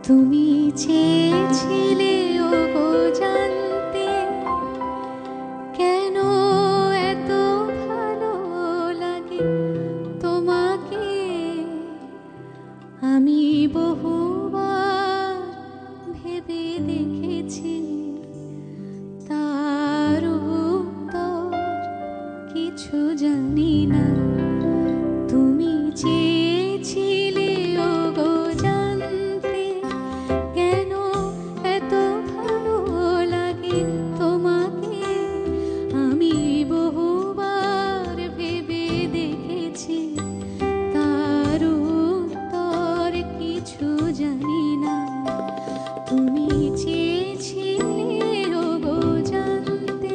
তুমি চেয়েছিলে ওগো জানতে কেন এত ভালো লাগে তোমাকে। আমি বহুবার ভেবে দেখেছি, তার উত্তর কিছু জানি না। তুমি চেয়েছিলে ওগো জানতে কেন এত ভালো লাগে তোমাকে। আমি বহুবার ভেবে দেখেছি, তার উত্তর কিছু জানি না। তুমি চেয়েছিলে ওগো জানতে।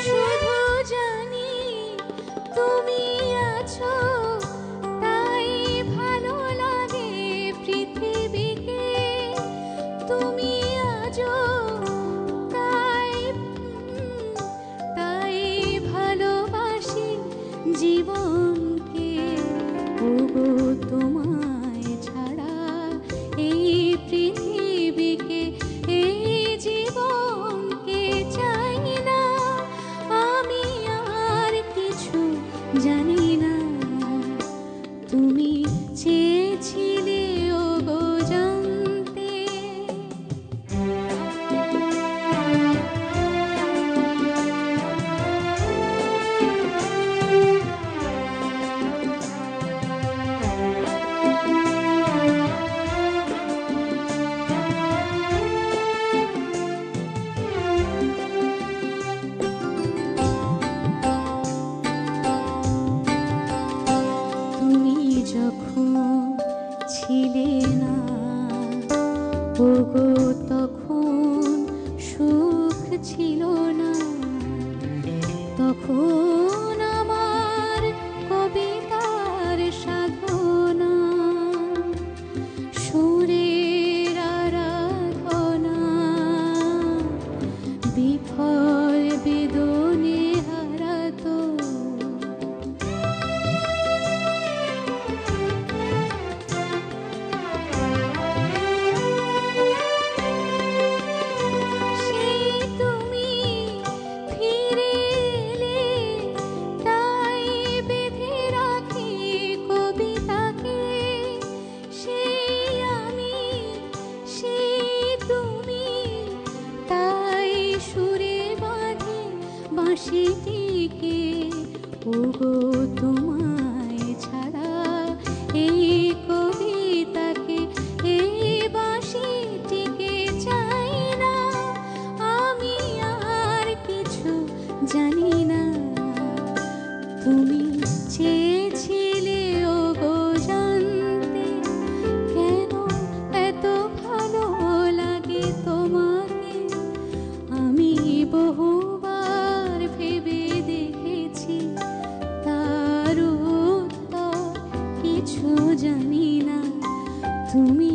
শুধু জানি তুমি আছো, তাই ভালো লাগে পৃথিবীকে। তুমি আজো তাই তাই ভালোবাসি জীবনকে। ওগো তোমায় ছাড়া এই পৃথিবীকে, এই জীবনকে চাই না। আমি আর কিছু জানি না। তুমি চেয়েছিলে ওগো জানতে। তুমি যখন ছিলে না ওগো, তখন সুখ ছিল না। তখন আমার কবিতার সাধনা, সুরের আরাধনা বিফল বেদনে হারাতো। বাঁশিটিকে ওগো তোমায় ছাড়া, এই কবিতাকে, এই বাঁশিটিকে চাই না। আমি আর কিছু জানি না। তুমি চেয়েছিলে ওগো জানতে কেন এত ভালো লাগে তোমাকে। আমি বহুবার ভেবে দেখেছি, তার উত্তর কিছু জানি না। তুমি